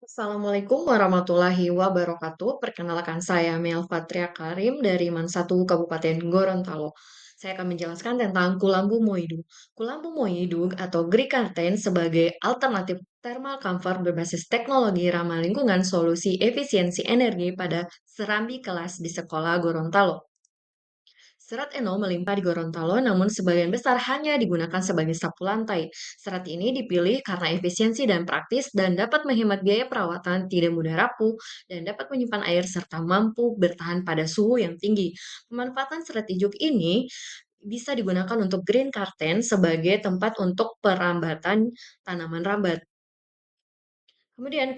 Assalamualaikum warahmatullahi wabarakatuh. Perkenalkan saya Melfatria Karim dari Mansatu Kabupaten Gorontalo. Saya akan menjelaskan tentang Kulambu Moidu. Kulambu Moidu atau Grikarten sebagai alternatif thermal comfort berbasis teknologi ramah lingkungan solusi efisiensi energi pada serambi kelas di sekolah Gorontalo. Serat Eno melimpah di Gorontalo, namun sebagian besar hanya digunakan sebagai sapu lantai. Serat ini dipilih karena efisiensi dan praktis dan dapat menghemat biaya perawatan, tidak mudah rapuh, dan dapat menyimpan air serta mampu bertahan pada suhu yang tinggi. Pemanfaatan serat ijuk ini bisa digunakan untuk green curtain sebagai tempat untuk perambatan tanaman rambat. Kemudian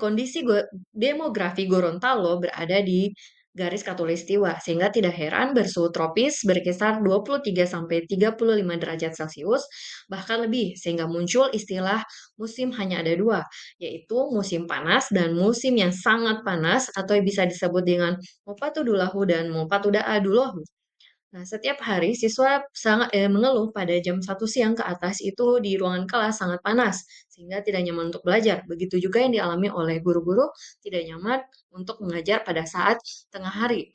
demografi Gorontalo berada di garis khatulistiwa, sehingga tidak heran bersuhu tropis berkisar 23 sampai 35 derajat Celcius, bahkan lebih, sehingga muncul istilah musim hanya ada dua, yaitu musim panas dan musim yang sangat panas atau bisa disebut dengan Mopatudulahu dan Mopatudaadullahu. Nah, setiap hari siswa mengeluh pada jam 1 siang ke atas itu di ruangan kelas sangat panas, sehingga tidak nyaman untuk belajar. Begitu juga yang dialami oleh guru-guru tidak nyaman untuk mengajar pada saat tengah hari.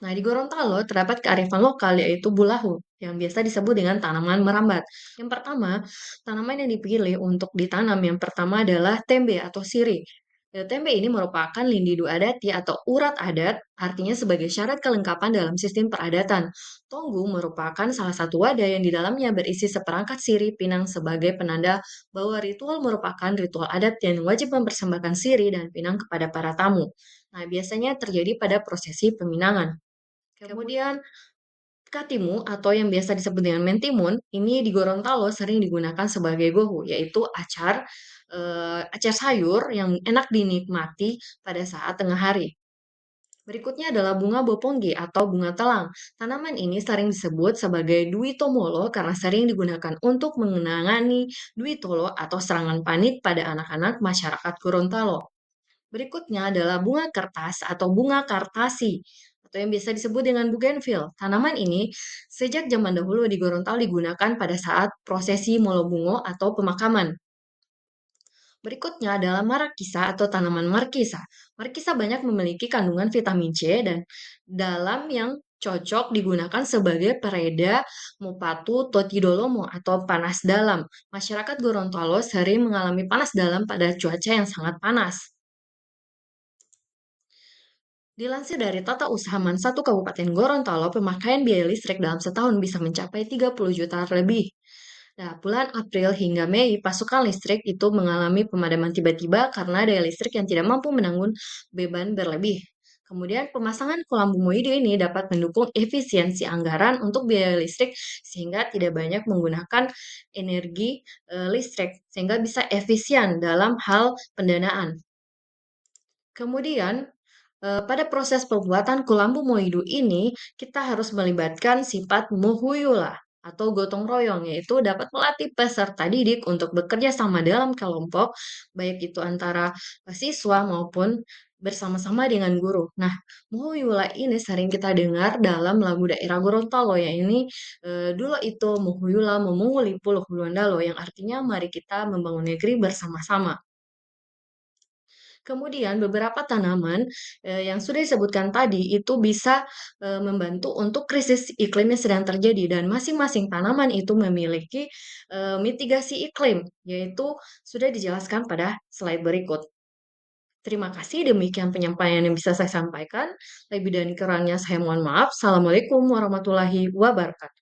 Nah, di Gorontalo terdapat kearifan lokal yaitu bulahu, yang biasa disebut dengan tanaman merambat. Yang pertama, tanaman yang dipilih untuk ditanam yang pertama adalah tembe atau sirih. Tembe ini merupakan lindidu adati atau urat adat, artinya sebagai syarat kelengkapan dalam sistem peradatan. Tonggu merupakan salah satu wadah yang di dalamnya berisi seperangkat sirih pinang sebagai penanda bahwa ritual merupakan ritual adat yang wajib mempersembahkan sirih dan pinang kepada para tamu. Nah, biasanya terjadi pada prosesi peminangan. Kemudian katimu atau yang biasa disebut dengan mentimun, ini di Gorontalo sering digunakan sebagai gohu, yaitu acar sayur yang enak dinikmati pada saat tengah hari. Berikutnya adalah bunga bopongge atau bunga telang. Tanaman ini sering disebut sebagai Dwi Tomolo karena sering digunakan untuk mengenangani Dwi Tolo atau serangan panik pada anak-anak masyarakat Gorontalo. Berikutnya adalah bunga kertas atau bunga kartasi atau yang biasa disebut dengan bougainville. Tanaman ini sejak zaman dahulu di Gorontalo digunakan pada saat prosesi Molobungo atau pemakaman. Berikutnya adalah marakisa atau tanaman markisa. Markisa banyak memiliki kandungan vitamin C dan dalam yang cocok digunakan sebagai pereda mupatu totidolomo atau panas dalam. Masyarakat Gorontalo sering mengalami panas dalam pada cuaca yang sangat panas. Dilansir dari Tata Usaha Satu Kabupaten Gorontalo, pemakaian biaya listrik dalam setahun bisa mencapai 30 juta lebih. Nah, bulan April hingga Mei, pasokan listrik itu mengalami pemadaman tiba-tiba karena daya listrik yang tidak mampu menanggung beban berlebih. Kemudian pemasangan kolam Bumoide ini dapat mendukung efisiensi anggaran untuk biaya listrik sehingga tidak banyak menggunakan energi listrik sehingga bisa efisien dalam hal pendanaan. Kemudian, pada proses pembuatan kulambu moidu ini, kita harus melibatkan sifat muhuyula atau gotong royong, yaitu dapat melatih peserta didik untuk bekerja sama dalam kelompok, baik itu antara siswa maupun bersama-sama dengan guru. Nah, muhuyula ini sering kita dengar dalam lagu daerah Gorontalo, yang ini dulu itu muhuyula memunguli puluh Guluandalo, yang artinya mari kita membangun negeri bersama-sama. Kemudian beberapa tanaman, yang sudah disebutkan tadi itu bisa, membantu untuk krisis iklim yang sedang terjadi dan masing-masing tanaman itu memiliki, mitigasi iklim, yaitu sudah dijelaskan pada slide berikut. Terima kasih, demikian penyampaian yang bisa saya sampaikan. Lebih dan kurangnya saya mohon maaf. Assalamualaikum warahmatullahi wabarakatuh.